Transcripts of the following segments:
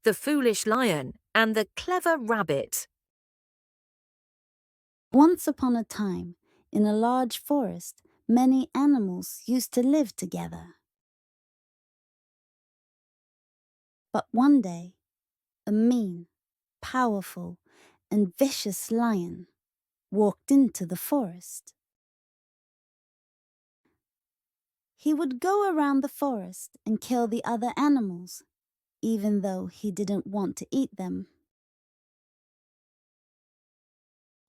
the Foolish Lion and the Clever Rabbit. Once upon a time, in a large forest, many animals used to live together. But one day, a mean, powerful, and vicious lion walked into the forest. He would go around the forest and kill the other animals, even though he didn't want to eat them.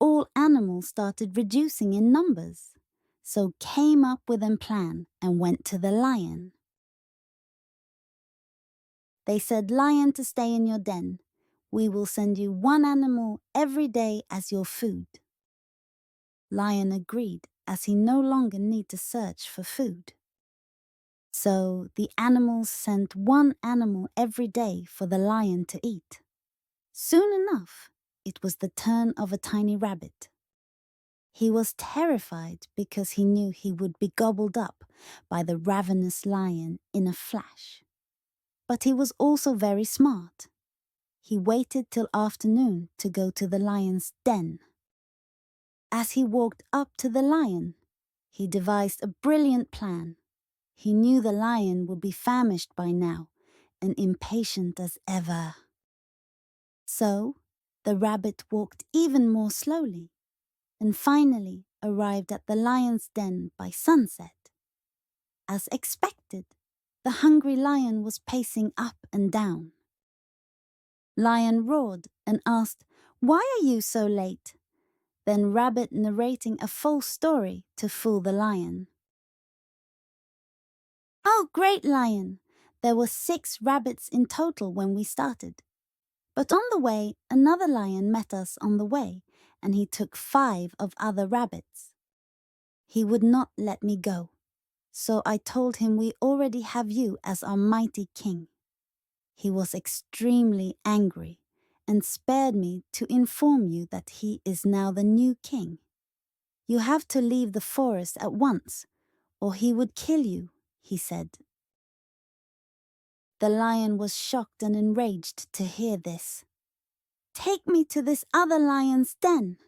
All animals started reducing in numbers, so came up with a plan and went to the lion. They said, "Lion, to stay in your den. We will send you one animal every day as your food." Lion agreed, as he no longer need to search for food. So the animals sent one animal every day for the lion to eat. Soon enough, it was the turn of a tiny rabbit. He was terrified because he knew he would be gobbled up by the ravenous lion in a flash. But he was also very smart. He waited till afternoon to go to the lion's den. As he walked up to the lion, he devised a brilliant plan. He knew the lion would be famished by now and impatient as ever. So the rabbit walked even more slowly and finally arrived at the lion's den by sunset. As expected, the hungry lion was pacing up and down. Lion roared and asked, "Why are you so late?" Then Rabbit narrating a false story to fool the lion. "Oh, great Lion! There were 6 rabbits in total when we started. But on the way, another lion met us on the way, and he took 5 of other rabbits. He would not let me go, so I told him we already have you as our mighty king. He was extremely angry and spared me to inform you that he is now the new king. You have to leave the forest at once, or he would kill you," he said. The lion was shocked and enraged to hear this. "Take me to this other lion's den,"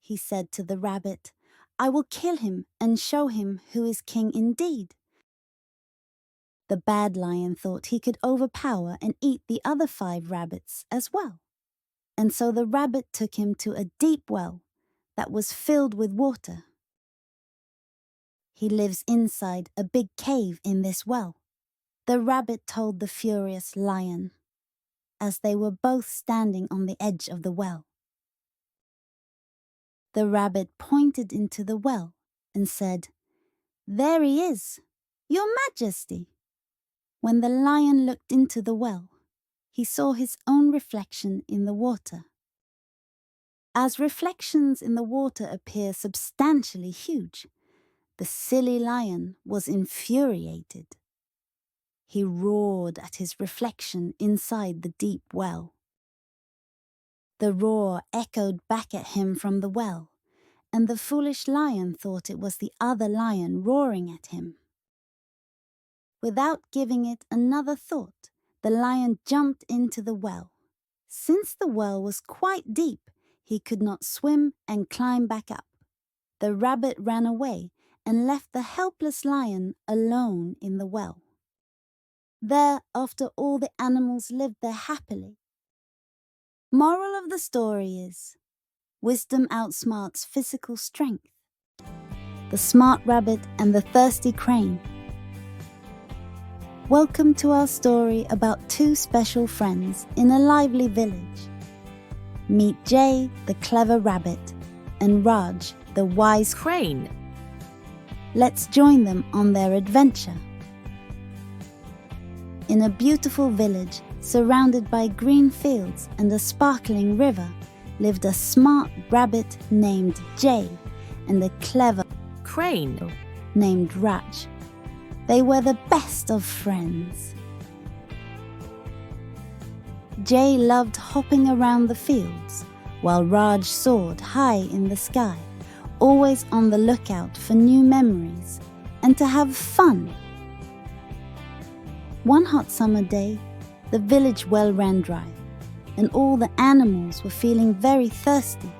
he said to the rabbit. "I will kill him and show him who is king indeed." The bad lion thought he could overpower and eat the other 5 rabbits as well. And so the rabbit took him to a deep well that was filled with water. "He lives inside a big cave in this well," the rabbit told the furious lion, as they were both standing on the edge of the well. The rabbit pointed into the well and said, "There he is, Your Majesty." When the lion looked into the well, he saw his own reflection in the water. As reflections in the water appear substantially huge, the silly lion was infuriated. He roared at his reflection inside the deep well. The roar echoed back at him from the well, and the foolish lion thought it was the other lion roaring at him. Without giving it another thought, the lion jumped into the well. Since the well was quite deep, he could not swim and climb back up. The rabbit ran away and left the helpless lion alone in the well. There, after all, the animals lived there happily. Moral of the story is, wisdom outsmarts physical strength. The smart rabbit and the thirsty crane. Welcome to our story about 2 special friends in a lively village. Meet Jay, the clever rabbit, and Raj, the wise Crane. Let's join them on their adventure. In a beautiful village, surrounded by green fields and a sparkling river, lived a smart rabbit named Jay and a clever Crane named Raj. They were the best of friends. Jay loved hopping around the fields, while Raj soared high in the sky, always on the lookout for new memories and to have fun. One hot summer day, the village well ran dry, and all the animals were feeling very thirsty.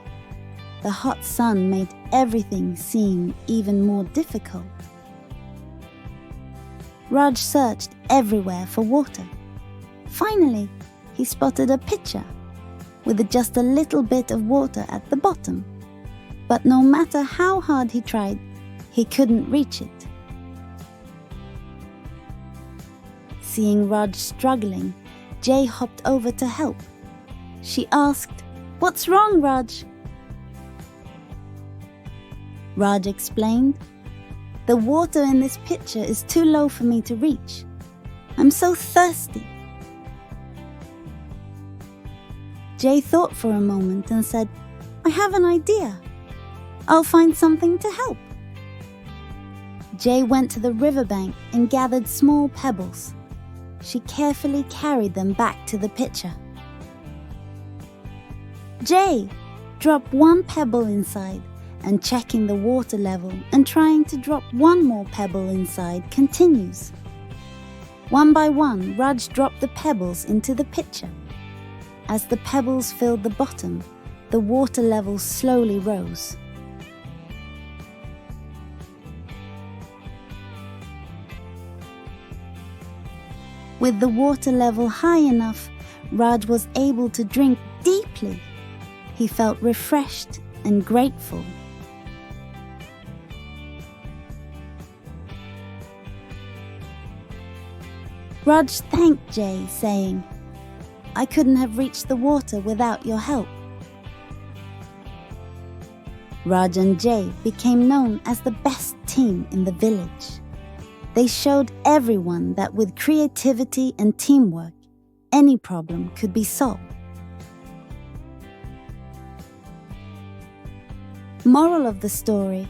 The hot sun made everything seem even more difficult. Raj searched everywhere for water. Finally, he spotted a pitcher with just a little bit of water at the bottom. But no matter how hard he tried, he couldn't reach it. Seeing Raj struggling, Jay hopped over to help. She asked, "What's wrong, Raj?" Raj explained, "The water in this pitcher is too low for me to reach. I'm so thirsty." Jay thought for a moment and said, "I have an idea. I'll find something to help." Jay went to the riverbank and gathered small pebbles. She carefully carried them back to the pitcher. Jay dropped one pebble inside and checking the water level and trying to drop one more pebble inside continues. One by one, Raj dropped the pebbles into the pitcher. As the pebbles filled the bottom, the water level slowly rose. With the water level high enough, Raj was able to drink deeply. He felt refreshed and grateful. Raj thanked Jay, saying, "I couldn't have reached the water without your help." Raj and Jay became known as the best team in the village. They showed everyone that with creativity and teamwork, any problem could be solved. Moral of the story: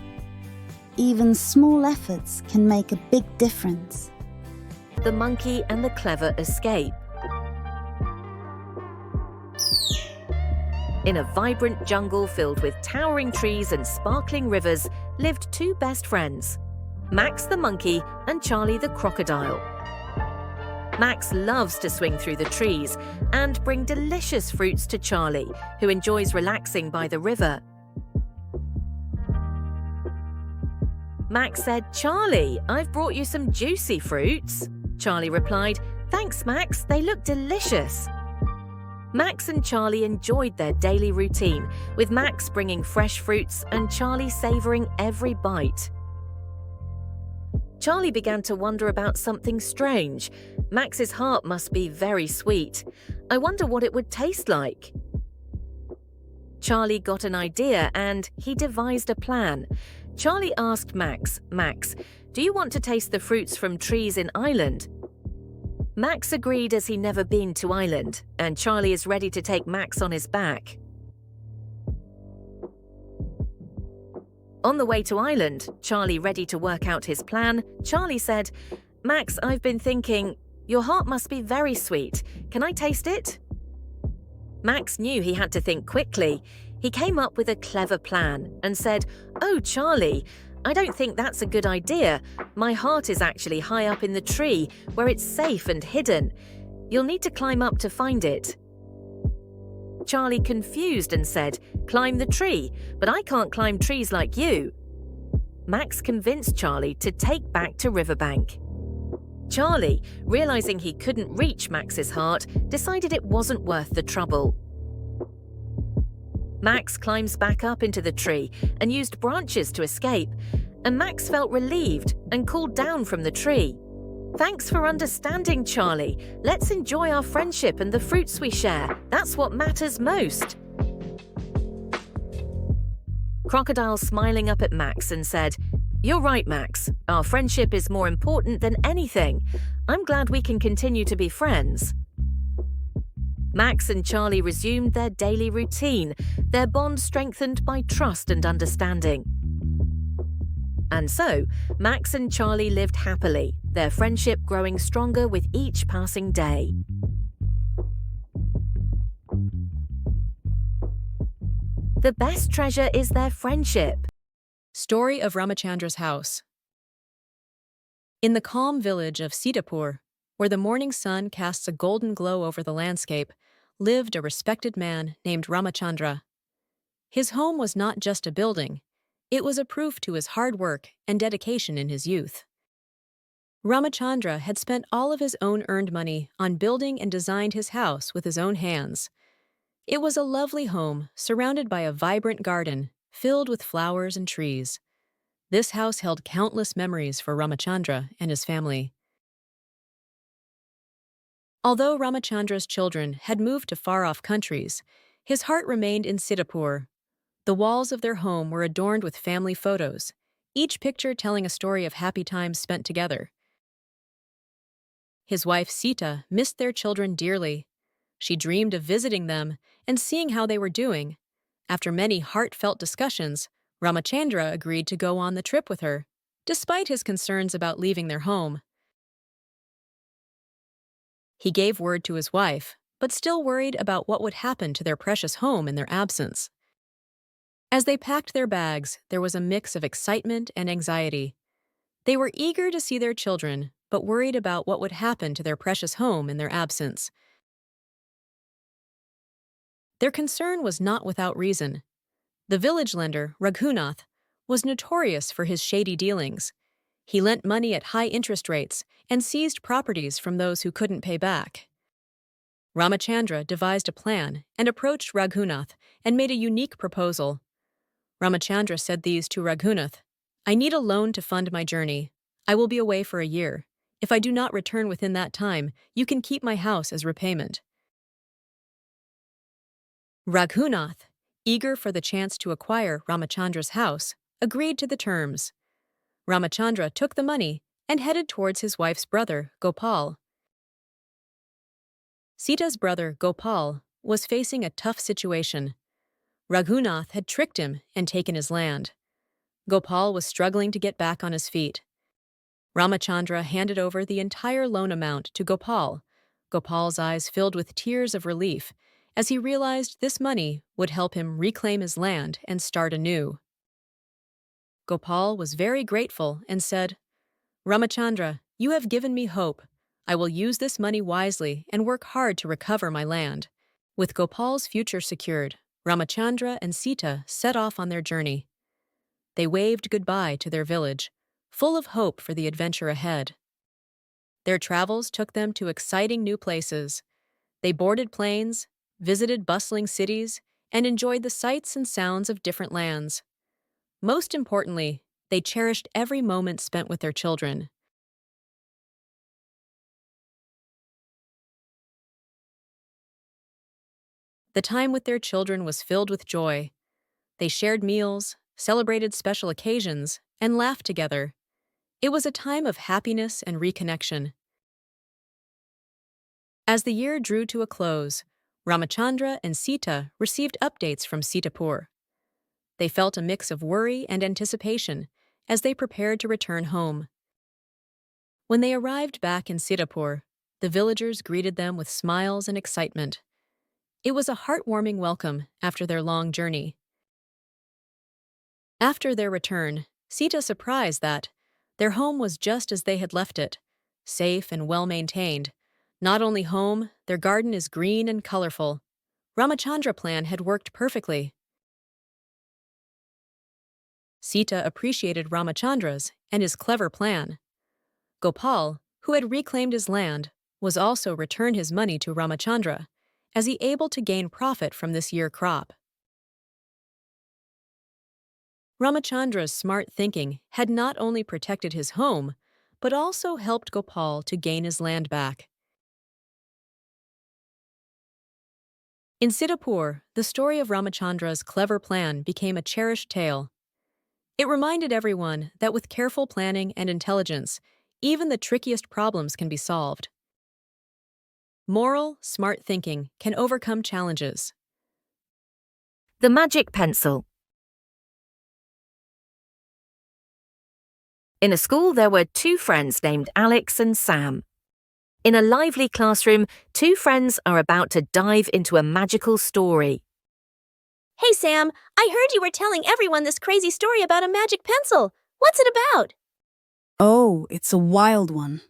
even small efforts can make a big difference. The monkey and the clever escape. In a vibrant jungle filled with towering trees and sparkling rivers lived two best friends, Max the monkey and Charlie the crocodile. Max loves to swing through the trees and bring delicious fruits to Charlie, who enjoys relaxing by the river. Max said, "Charlie, I've brought you some juicy fruits." Charlie replied, "Thanks, Max, they look delicious." Max and Charlie enjoyed their daily routine, with Max bringing fresh fruits and Charlie savouring every bite. Charlie began to wonder about something strange. Max's heart must be very sweet. I wonder what it would taste like. Charlie got an idea and he devised a plan. Charlie asked Max, "Max, do you want to taste the fruits from trees in Ireland?" Max agreed as he'd never been to Ireland, and Charlie is ready to take Max on his back. On the way to Ireland, Charlie ready to work out his plan, Charlie said, "Max, I've been thinking, your heart must be very sweet. Can I taste it?" Max knew he had to think quickly. He came up with a clever plan and said, "Oh, Charlie, I don't think that's a good idea. My heart is actually high up in the tree, where it's safe and hidden. You'll need to climb up to find it." Charlie confused and said, "Climb the tree, but I can't climb trees like you." Max convinced Charlie to take back to riverbank. Charlie, realizing he couldn't reach Max's heart, decided it wasn't worth the trouble. Max climbs back up into the tree and used branches to escape, and Max felt relieved and called down from the tree, "Thanks for understanding, Charlie. Let's enjoy our friendship and the fruits we share. That's what matters most." Crocodile smiling up at Max and said, "You're right, Max. Our friendship is more important than anything. I'm glad we can continue to be friends." Max and Charlie resumed their daily routine, their bond strengthened by trust and understanding. And so, Max and Charlie lived happily, their friendship growing stronger with each passing day. The best treasure is their friendship. Story of RamaChandra's house. In the calm village of Sitapur, where the morning sun casts a golden glow over the landscape, lived a respected man named RamaChandra. His home was not just a building, it was a proof to his hard work and dedication in his youth. RamaChandra had spent all of his own earned money on building and designed his house with his own hands. It was a lovely home surrounded by a vibrant garden filled with flowers and trees. This house held countless memories for RamaChandra and his family. Although RamaChandra's children had moved to far-off countries, his heart remained in Sitapur. The walls of their home were adorned with family photos, each picture telling a story of happy times spent together. His wife Sita missed their children dearly. She dreamed of visiting them and seeing how they were doing. After many heartfelt discussions, RamaChandra agreed to go on the trip with her, despite his concerns about leaving their home. He gave word to his wife, but still worried about what would happen to their precious home in their absence. As they packed their bags, there was a mix of excitement and anxiety. They were eager to see their children, but worried about what would happen to their precious home in their absence. Their concern was not without reason. The village lender, Raghunath, was notorious for his shady dealings. He lent money at high interest rates and seized properties from those who couldn't pay back. RamaChandra devised a plan and approached Raghunath and made a unique proposal. RamaChandra said these to Raghunath: "I need a loan to fund my journey. I will be away for a year. If I do not return within that time, you can keep my house as repayment." Raghunath, eager for the chance to acquire RamaChandra's house, agreed to the terms. RamaChandra took the money and headed towards his wife's brother, Gopal. Sita's brother, Gopal, was facing a tough situation. Raghunath had tricked him and taken his land. Gopal was struggling to get back on his feet. RamaChandra handed over the entire loan amount to Gopal. Gopal's eyes filled with tears of relief as he realized this money would help him reclaim his land and start anew. Gopal was very grateful and said, "RamaChandra, you have given me hope. I will use this money wisely and work hard to recover my land." With Gopal's future secured, RamaChandra and Sita set off on their journey. They waved goodbye to their village, full of hope for the adventure ahead. Their travels took them to exciting new places. They boarded planes, visited bustling cities, and enjoyed the sights and sounds of different lands. Most importantly, they cherished every moment spent with their children. The time with their children was filled with joy. They shared meals, celebrated special occasions, and laughed together. It was a time of happiness and reconnection. As the year drew to a close, RamaChandra and Sita received updates from Sitapur. They felt a mix of worry and anticipation as they prepared to return home. When they arrived back in Sitapur, the villagers greeted them with smiles and excitement. It was a heartwarming welcome after their long journey. After their return, Sita surprised that their home was just as they had left it, safe and well-maintained. Not only home, their garden is green and colorful. RamaChandra plan had worked perfectly. Sita appreciated RamaChandra's and his clever plan. Gopal, who had reclaimed his land, was also returned his money to RamaChandra, as he able to gain profit from this year's crop. RamaChandra's smart thinking had not only protected his home, but also helped Gopal to gain his land back. In Sitapur, the story of RamaChandra's clever plan became a cherished tale. It reminded everyone that with careful planning and intelligence, even the trickiest problems can be solved. Moral, smart thinking can overcome challenges. The magic pencil. In a school, there were two friends named Alex and Sam. In a lively classroom, two friends are about to dive into a magical story. Hey, Sam, I heard you were telling everyone this crazy story about a magic pencil. What's it about? Oh, it's a wild one.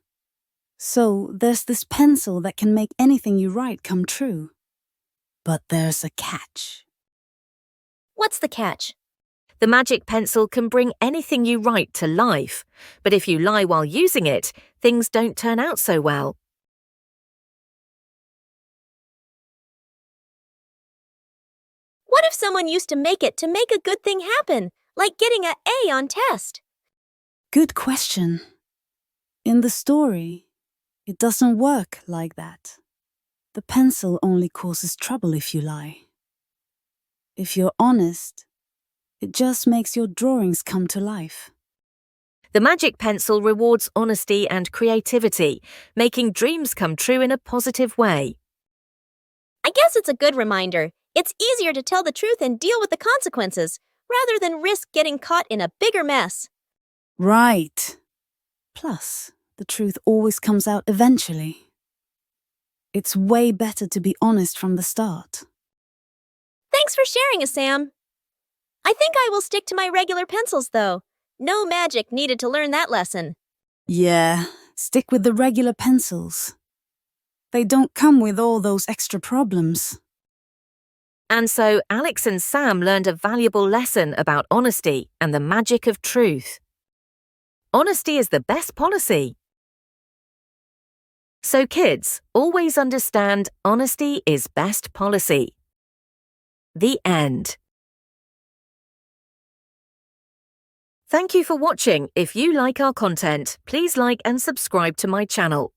So, there's this pencil that can make anything you write come true. But there's a catch. What's the catch? The magic pencil can bring anything you write to life, but if you lie while using it, things don't turn out so well. What if someone used to make it to make a good thing happen, like getting an A on test? Good question. In the story, it doesn't work like that. The pencil only causes trouble if you lie. If you're honest, it just makes your drawings come to life. The magic pencil rewards honesty and creativity, making dreams come true in a positive way. I guess it's a good reminder. It's easier to tell the truth and deal with the consequences, rather than risk getting caught in a bigger mess. Right. Plus, the truth always comes out eventually. It's way better to be honest from the start. Thanks for sharing, Sam. I think I will stick to my regular pencils, though. No magic needed to learn that lesson. Yeah, stick with the regular pencils. They don't come with all those extra problems. And so Alex and Sam learned a valuable lesson about honesty and the magic of truth. Honesty is the best policy. So kids, always understand honesty is best policy. The end. Thank you for watching. If you like our content, please like and subscribe to my channel.